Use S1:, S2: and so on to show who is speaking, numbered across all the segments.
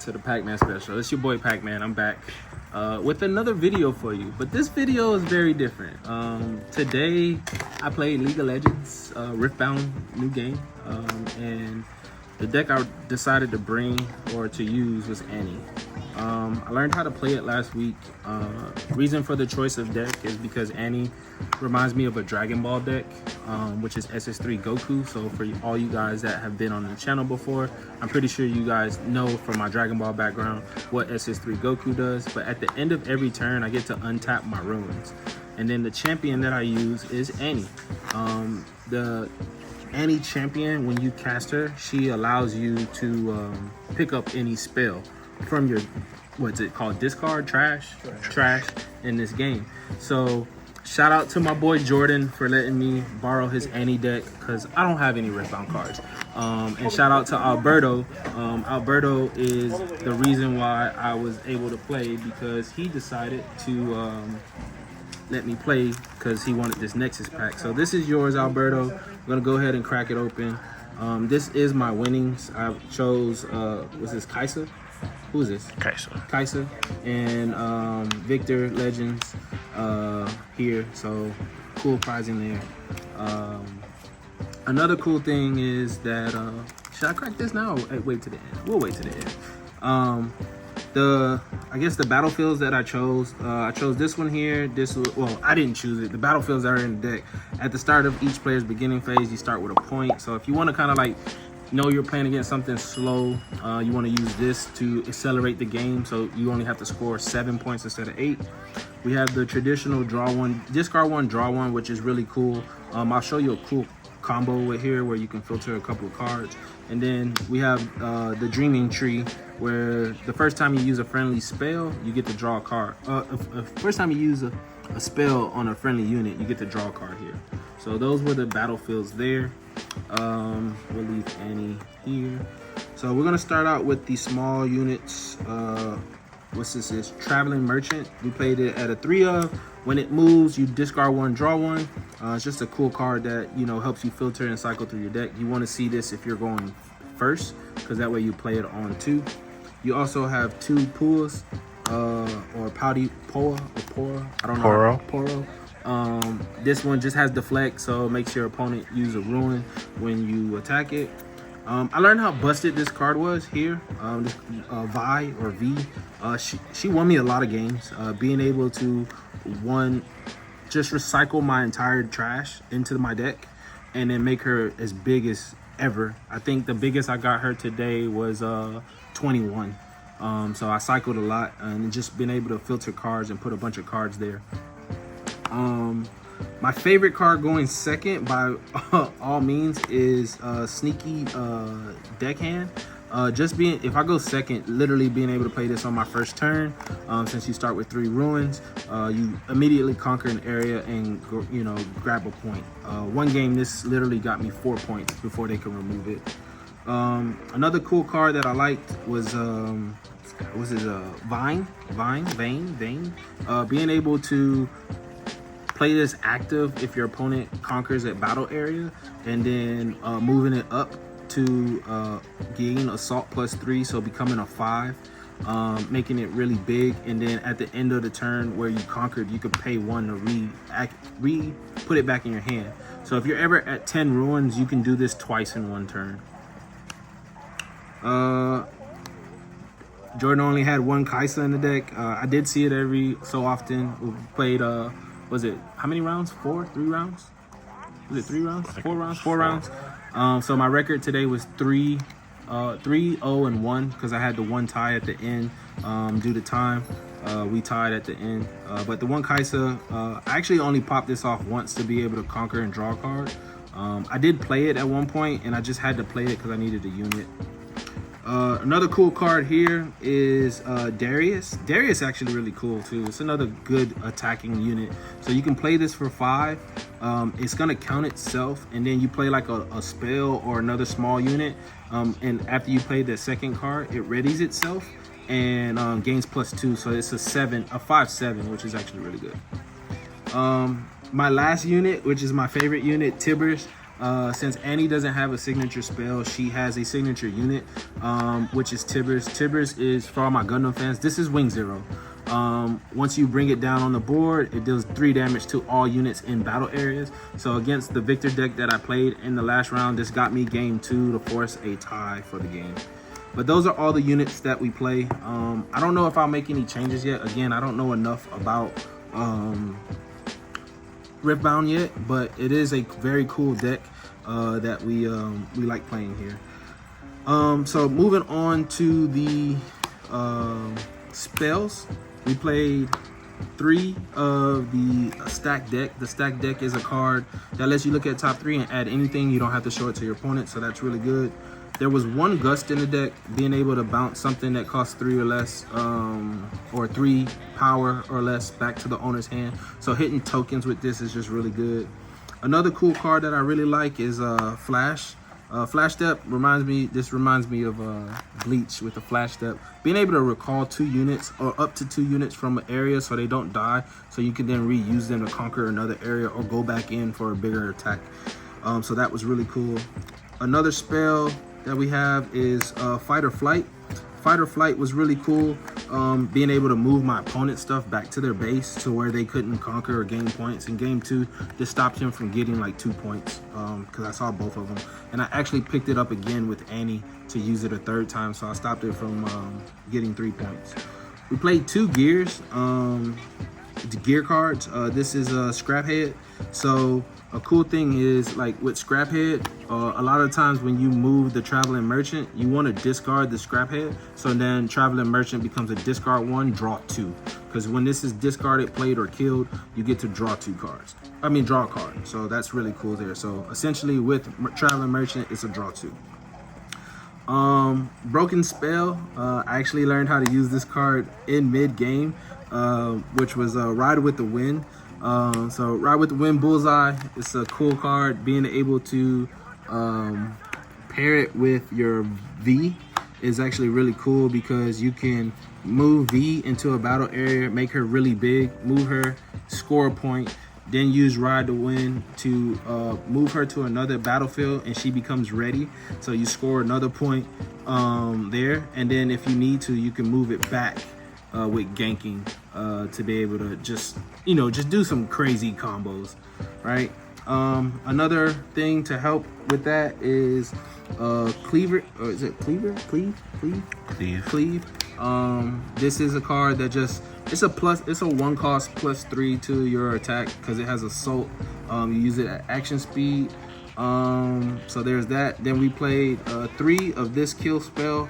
S1: to the Pac-Man special. It's your boy Pac-Man. I'm back with another video for you, but this video is very different. Today I played League of Legends, Riftbound, new game, and the deck I decided to bring or to use was Annie. I learned how to play it last week. Reason for the choice of deck is because Annie reminds me of a Dragon Ball deck, which is SS3 Goku. So for all you guys that have been on the channel before, I'm pretty sure you guys know from my Dragon Ball background what SS3 Goku does. But at the end of every turn, I get to untap my ruins. And then the champion that I use is Annie. The Annie champion, when you cast her, she allows you to pick up any spell from your, what's it called, discard, trash in this game. So shout out to my boy Jordan for letting me borrow his Annie deck because I don't have any Riftbound cards. And shout out to Alberto. Alberto is the reason why I was able to play, because he decided to let me play because he wanted this Nexus pack. So this is yours, Alberto. I'm gonna go ahead and crack it open. This is my winnings. I chose was this Kaisa? Who is this? Kaisa and Viktor Legends here. So cool prize in there. Another cool thing is that should I crack this now? Or wait to the end. We'll wait to the end. I guess the battlefields that I chose this one here. Well, I didn't choose it. The battlefields that are in the deck. At the start of each player's beginning phase, you start with a point. So if you want to kind of like know you're playing against something slow, you want to use this to accelerate the game, so you only have to score 7 points instead of 8. We have the traditional draw one, discard one, draw one, which is really cool. I'll show you a cool combo with here where you can filter a couple of cards. And then we have the dreaming tree, where the first time you use a friendly spell, you get to draw a card. First time you use a spell on a friendly unit, you get to draw a card here. So those were the battlefields there. We'll leave Annie here. So we're gonna start out with the small units. What's this is? Traveling Merchant. We played it at a 3 of. When it moves, you discard one, draw one. It's just a cool card that, you know, helps you filter and cycle through your deck. You want to see this if you're going first, because that way you play it on 2. You also have 2 Puas, or Pouty Poa, or Pora. I don't know. Poro. This one just has deflect, so it makes your opponent use a ruin when you attack it. I learned how busted this card was here. This Vi or V, she won me a lot of games. Being able to just recycle my entire trash into my deck and then make her as big as ever. I think the biggest I got her today was 21. So I cycled a lot and just been able to filter cards and put a bunch of cards there. My favorite card going second by all means is Sneaky Deckhand. If I go second, literally being able to play this on my first turn, since you start with 3 ruins, you immediately conquer an area and grab a point. One game, this literally got me 4 points before they could remove it. Another cool card that I liked was Vayne. Being able to play this active if your opponent conquers a battle area, and then moving it up to gain assault +3, so becoming a 5, making it really big. And then at the end of the turn where you conquered, you could pay 1 to put it back in your hand. So if you're ever at 10 ruins, you can do this twice in 1 turn. Jordan only had 1 Kaisa in the deck. I did see it every so often. We played was it how many rounds? 3 rounds? Was it 3 rounds? 4 rounds? 4 rounds. So my record today was 3-0-1, because I had the 1 tie at the end due to time. We tied at the end. But the 1 Kaisa, I actually only popped this off once to be able to conquer and draw a card. I did play it at one point, and I just had to play it because I needed a unit. Another cool card here is Darius. Darius actually really cool too. It's another good attacking unit. So you can play this for 5. It's gonna count itself, and then you play like a spell or another small unit. And after you play the second card, it readies itself and gains +2. So it's a 5/7, which is actually really good. My last unit, which is my favorite unit, Tibbers. Since Annie doesn't have a signature spell, she has a signature unit, which is Tibbers. Tibbers is, for all my Gundam fans, this is Wing Zero. Once you bring it down on the board, it deals 3 damage to all units in battle areas. So against the Viktor deck that I played in the last round, this got me game 2 to force a tie for the game. But those are all the units that we play. I don't know if I'll make any changes yet. Again, I don't know enough about Riftbound yet, but it is a very cool deck that we like playing here. So moving on to the spells, we played 3 of the stack deck. The stack deck is a card that lets you look at top 3 and add anything. You don't have to show it to your opponent, so that's really good. There was 1 gust in the deck, being able to bounce something that costs 3 or less, or 3 power or less back to the owner's hand. So hitting tokens with this is just really good. Another cool card that I really like is Flash. Flash Step reminds me of Bleach with the Flash Step. Being able to recall 2 units or up to 2 units from an area so they don't die, so you can then reuse them to conquer another area or go back in for a bigger attack. So that was really cool. Another spell that we have is Fight or Flight. Fight or Flight was really cool, being able to move my opponent's stuff back to their base to where they couldn't conquer or gain points. In game 2, this stopped him from getting like 2 points, because I saw both of them. And I actually picked it up again with Annie to use it a 3rd time, so I stopped it from getting 3 points. We played 2 gears, the gear cards. This is a Scraphead. So a cool thing is, like with Scraphead, a lot of times when you move the Traveling Merchant, you want to discard the Scraphead. So then Traveling Merchant becomes a discard 1, draw 2. Because when this is discarded, played, or killed, you get to draw 2 cards. Draw a card. So that's really cool there. So essentially with Traveling Merchant, it's a draw 2. Broken Spell. I actually learned how to use this card in mid-game, which was Ride with the Wind. So Ride with the Wind Bullseye, it's a cool card. Being able to pair it with your V is actually really cool, because you can move V into a battle area, make her really big, move her, score a point, then use Ride the Wind to move her to another battlefield and she becomes ready. So you score another point there, and then if you need to, you can move it back with ganking to be able to just do some crazy combos, right? Another thing to help with that is Cleaver, or is it Cleaver? Cleave. This is a card that it's a 1 cost plus 3 to your attack because it has assault. You use it at action speed. So there's that. Then we played 3 of this kill spell.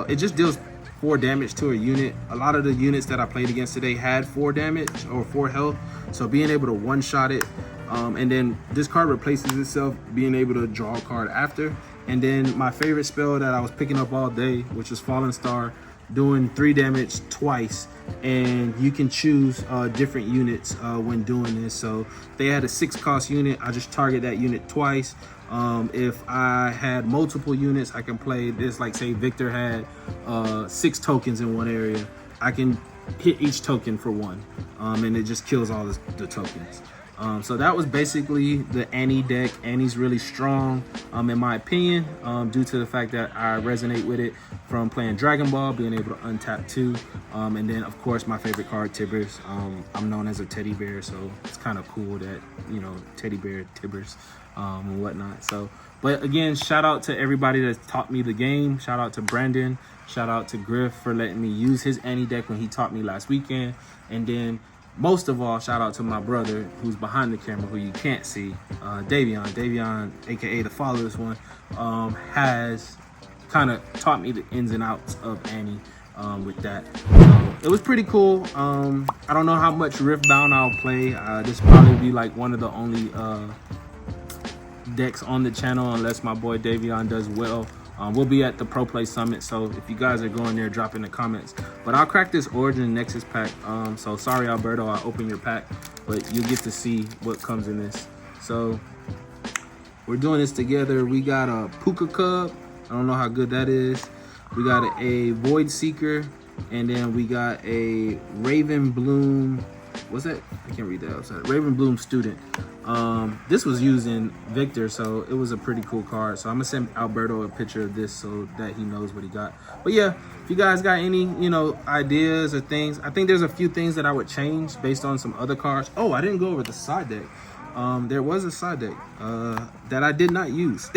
S1: It just deals 4 damage to a unit. A lot of the units that I played against today had 4 damage or 4 health, so being able to one-shot it, and then this card replaces itself, being able to draw a card after. And then my favorite spell that I was picking up all day, which is Fallen Star, doing 3 damage twice, and you can choose different units when doing this. So they had a 6 cost unit, I just target that unit twice. If I had multiple units, I can play this, like say Viktor had 6 tokens in one area, I can hit each token for 1, and it just kills all the tokens. So that was basically the Annie deck. Annie's really strong, in my opinion, due to the fact that I resonate with it from playing Dragon Ball, being able to untap 2, and then of course my favorite card, Tibbers. I'm known as a teddy bear, so it's kind of cool that, teddy bear Tibbers and whatnot. So, but again, shout out to everybody that taught me the game. Shout out to Brandon, shout out to Griff for letting me use his Annie deck when he taught me last weekend. And then most of all, shout out to my brother who's behind the camera, who you can't see, Davion, aka the fatherless one, has kind of taught me the ins and outs of Annie with that. So it was pretty cool. I don't know how much Riftbound I'll play. This will probably be like one of the only decks on the channel, unless my boy Davion does well. We'll be at the Pro Play Summit, so if you guys are going there, drop in the comments. But I'll crack this Origin Nexus pack. So sorry, Alberto, I opened your pack, but you'll get to see what comes in this. So we're doing this together. We got a Puka Cub. I don't know how good that is. We got a Void Seeker, and then we got a Raven Bloom was that? I can't read that outside. Ravenbloom Student. This was used in Viktor, so it was a pretty cool card. So I'm gonna send Alberto a picture of this so that he knows what he got. But yeah, if you guys got any, you know, ideas or things, I think there's a few things that I would change based on some other cards. Oh, I didn't go over the side deck. There was a side deck that I did not use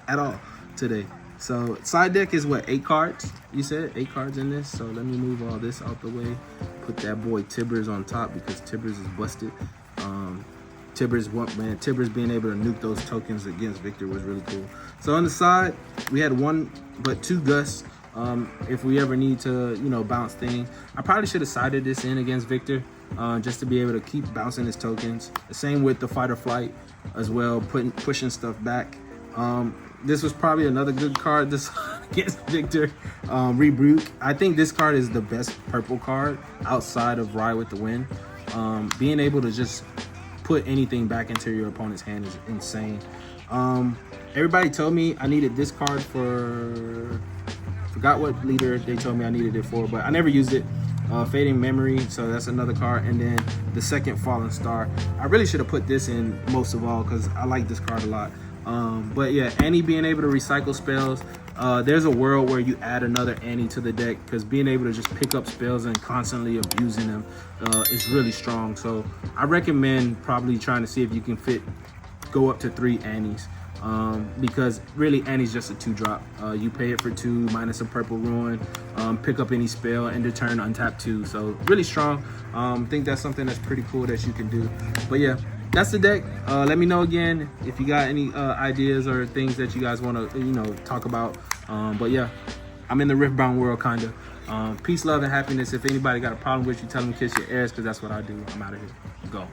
S1: at all today. So side deck is what, 8 cards? You said 8 cards in this. So let me move all this out the way. Put that boy Tibbers on top because Tibbers is busted. Tibbers being able to nuke those tokens against Viktor was really cool. So on the side, we had 2 Gus. If we ever need to, you know, bounce things. I probably should have sided this in against Viktor just to be able to keep bouncing his tokens. The same with the fight or flight as well, pushing stuff back. This was probably another good card this against Viktor. Rebuke. I think this card is the best purple card outside of Ride with the Wind. Being able to just put anything back into your opponent's hand is insane. Everybody told me I needed this card for, forgot what leader they told me I needed it for, but I never used it. Fading Memory, so that's another card. And then the second Fallen Star. I really should have put this in most of all because I like this card a lot. But yeah, Annie being able to recycle spells. There's a world where you add another Annie to the deck because being able to just pick up spells and constantly abusing them is really strong. So I recommend probably trying to see if you can go up to 3 Annies. Because really Annie's just a 2-drop. You pay it for 2 minus a purple ruin, pick up any spell, end of turn, untap 2. So really strong. I think that's something that's pretty cool that you can do. But yeah, that's the deck. Let me know again if you got any ideas or things that you guys want to, you know, talk about. But yeah, I'm in the Riftbound world kind of. Peace, love, and happiness. If anybody got a problem with you, tell them kiss your ears because that's what I do. I'm out of here. Go.